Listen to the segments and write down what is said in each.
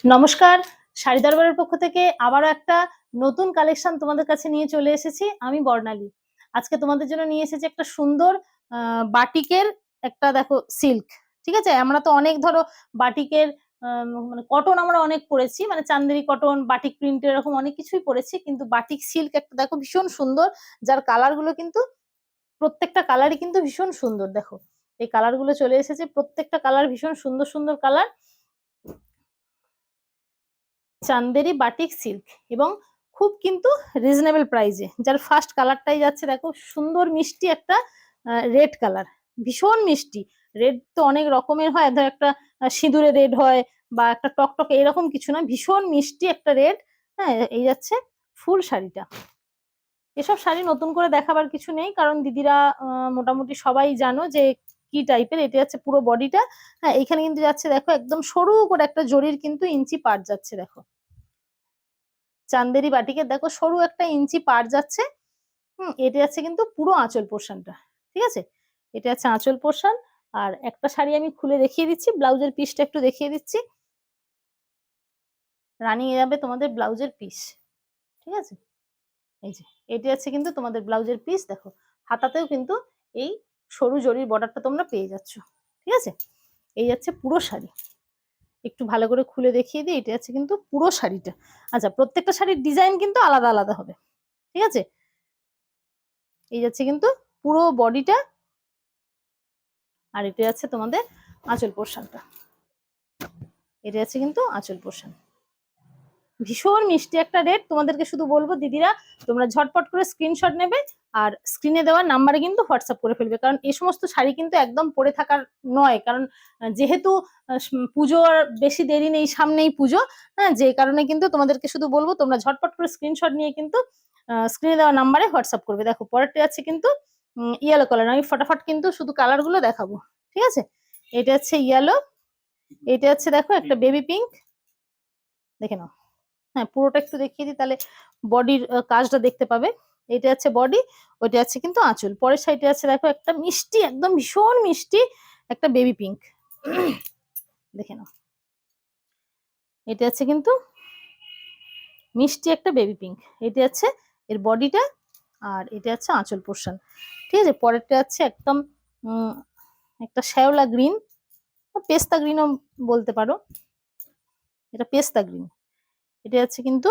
নমস্কার, শাড়ি দরবারের পক্ষ থেকে আবারও একটা নতুন কালেকশন তোমাদের কাছে নিয়ে চলে এসেছি। আমি বর্ণালী। আজকে তোমাদের জন্য নিয়ে এসেছি একটা সুন্দর বাটিকের একটা দেখো সিল্ক। ঠিক আছে, আমরা তো অনেক ধরো বাটিকের মানে কটন আমরা অনেক পরেছি, মানে চান্দেরি কটন, বাটিক প্রিন্ট এরকম অনেক কিছুই পরেছি, কিন্তু বাটিক সিল্ক একটা দেখো ভীষণ সুন্দর, যার কালার গুলো কিন্তু প্রত্যেকটা কালারই কিন্তু ভীষণ সুন্দর। দেখো এই কালার গুলো চলে এসেছে, প্রত্যেকটা কালার ভীষণ সুন্দর সুন্দর কালার। চান্দেরি বাটিক সিল্ক এবং খুব কিন্তু রিজনেবল প্রাইসে, যার ফার্স্ট কালারটাই যাচ্ছে দেখো সুন্দর মিষ্টি একটা রেড কালার, ভীষণ মিষ্টি। রেড তো অনেক রকমের হয়, ধর একটা সিঁদুরে রেড হয় বা একটা টকটকে, এরকম কিছু না, ভীষণ মিষ্টি একটা রেড। হ্যাঁ, এই যাচ্ছে ফুল শাড়িটা। এসব শাড়ি নতুন করে দেখাবার কিছু নেই, কারণ দিদিরা মোটামুটি সবাই জানো যে কি টাইপের। এটা যাচ্ছে পুরো বডিটা। হ্যাঁ, এখানে কিন্তু যাচ্ছে দেখো একদম সরু করে একটা জরির কিন্তু ইঞ্চি পার যাচ্ছে। দেখো চান্দেরি বাটিকে দেখো সরু একটা ইঞ্চি পার যাচ্ছে। এটা যাচ্ছে কিন্তু পুরো আঁচল পোর্শনটা। ঠিক আছে, এটা হচ্ছে আঁচল পোর্শন। আর একটা শাড়ি আমি খুলে দেখিয়ে দিচ্ছি, ব্লাউজের পিসটা একটু দেখিয়ে দিচ্ছি। রানিং এ যাবে তোমাদের ব্লাউজের পিস। ঠিক আছে, এই যে এটা আছে কিন্তু তোমাদের ব্লাউজের পিস। দেখো হাতাতেও কিন্তু এই সরু জরির বর্ডারটা তোমরা পেয়ে যাচ্ছ। ঠিক আছে, এই যাচ্ছে পুরো শাড়ি। একটু ভালো করে খুলে দেখিয়ে দিই, এটা আছে কিন্তু পুরো শাড়িটা। আচ্ছা, প্রত্যেকটা শাড়ির ডিজাইন কিন্তু আলাদা আলাদা হবে। ঠিক আছে, এই যাচ্ছে কিন্তু পুরো বডিটা। আর এটা আছে তোমাদের আঁচল পোর্শনটা। এটা আছে কিন্তু আঁচল পোর্শন। ভীষণ মিষ্টি একটা রেট। তোমাদেরকে শুধু বলবো দিদিরা, তোমরা ঝটপট করে স্ক্রিনশট নেবে আর স্ক্রিনে দেওয়া নাম্বারে কিন্তু হোয়াটসঅ্যাপ করে ফেলবে, কারণ এই সমস্ত শাড়ি কিন্তু একদম পরে থাকার নয়। কারণ যেহেতু পুজোর বেশি দেরি নেই, সামনেই পুজো। হ্যাঁ, যে কারণে কিন্তু তোমাদেরকে শুধু বলবো তোমরা ঝটপট করে স্ক্রিনশট নিয়ে কিন্তু স্ক্রিনে দেওয়া নাম্বারে হোয়াটসঅ্যাপ করবে। দেখো পরেরটা আছে কিন্তু ইয়েলো কালার। আমি ফটাফট কিন্তু শুধু কালার গুলো দেখাবো। ঠিক আছে, এটা হচ্ছে ইয়েলো, এটা হচ্ছে দেখো একটা বেবি পিঙ্ক। দেখে নাও। হ্যাঁ, পুরোটা একটু দেখিয়ে দিই, তাহলে বডির কাজটা দেখতে পাবে। এটা আছে বডি, ওইটা আছে কিন্তু আঁচল। পরের সাইডে আছে দেখো একটা মিষ্টি, একদম ভীষণ মিষ্টি একটা বেবি পিঙ্ক। দেখে নাও, এটা আছে কিন্তু মিষ্টি একটা বেবি পিঙ্ক। এটা আছে এর বডিটা, আর এটা আছে আঁচল পোর্শন। ঠিক আছে, পরেরটা আছে একদম একটা শ্যাওলা গ্রিন, পেস্তা গ্রিনও বলতে পারো। এটা পেস্তা গ্রিন, এটা আছে কিন্তু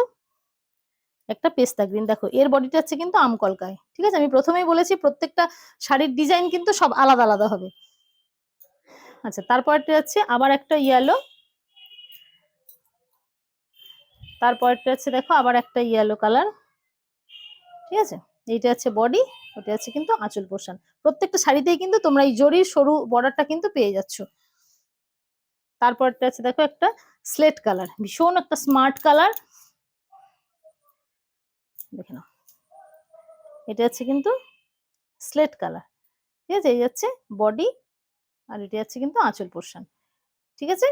একটা পেস্তা গ্রিন। দেখো এর বডিটা হচ্ছে কিন্তু আম কলকায়। ঠিক আছে, আমি প্রথমেই বলেছি প্রত্যেকটা শাড়ির ডিজাইন কিন্তু সব আলাদা আলাদা হবে। আচ্ছা, তারপরটা হচ্ছে আবার একটা ইয়েলো, তারপরটা হচ্ছে দেখো আবার একটা ইয়েলো কালার। ঠিক আছে, এইটা হচ্ছে বডি, ওটা হচ্ছে কিন্তু আঁচল পোর্শন। প্রত্যেকটা শাড়িতেই কিন্তু তোমরা এই জরির সরু বর্ডারটা কিন্তু পেয়ে যাচ্ছ। তারপরটা আছে দেখো একটা স্লেট কালার, ভীষণ একটা স্মার্ট কালার। দেখে নাও, এটা হচ্ছে কিন্তু স্লেট কালার। ঠিক আছে, এই যাচ্ছে বডি, আর এটা হচ্ছে কিন্তু আঁচল পোর্শন। ঠিক আছে,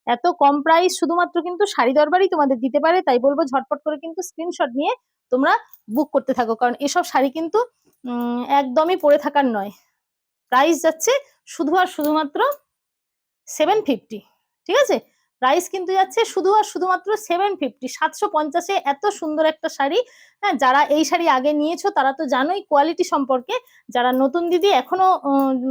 এত কম প্রাইস শুধুমাত্র কিন্তু শাড়ি দরবারই তোমাদের দিতে পারে। তাই বলবো ঝটপট করে কিন্তু স্ক্রিনশট নিয়ে তোমরা বুক করতে থাকো, কারণ এসব শাড়ি কিন্তু একদমই পরে থাকার নয়। প্রাইস যাচ্ছে শুধু আর শুধুমাত্র 750। ঠিক আছে, প্রাইস কিন্তু যাচ্ছে শুধু আর শুধুমাত্র 750, 750-এ এত সুন্দর একটা শাড়ি। হ্যাঁ, যারা এই শাড়ি আগে নিয়েছো তারা তো জানোই কোয়ালিটি সম্পর্কে। যারা নতুন দিদি এখনো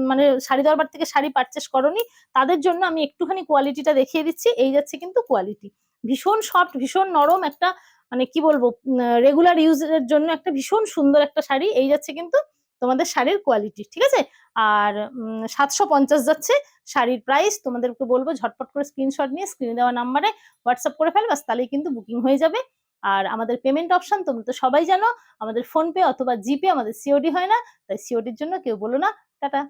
মানে শাড়ি দরবার থেকে শাড়ি পারচেস করোনি, তাদের জন্য আমি একটুখানি কোয়ালিটিটা দেখিয়ে দিচ্ছি। এই যাচ্ছে কিন্তু কোয়ালিটি, ভীষণ সফট, ভীষণ নরম একটা, মানে কি বলবো, রেগুলার ইউজের জন্য একটা ভীষণ সুন্দর একটা শাড়ি। এই যাচ্ছে কিন্তু তোমাদের শাড়ির কোয়ালিটি। ঠিক আছে, আর 750 যাচ্ছে শাড়ির প্রাইস। তোমাদেরকে বলবো ঝটপট করে স্ক্রিনশট নিয়ে স্ক্রিনে দেওয়া নাম্বারে হোয়াটসঅ্যাপ করে ফেল, বাস তাহলেই কিন্তু বুকিং হয়ে যাবে। আর আমাদের পেমেন্ট অপশন তোমরা তো সবাই জানো, আমাদের ফোন পে অথবা জিপে, আমাদের সিওডি হয় না। তাই সিওডির জন্য কেউ বলো না। টাটা।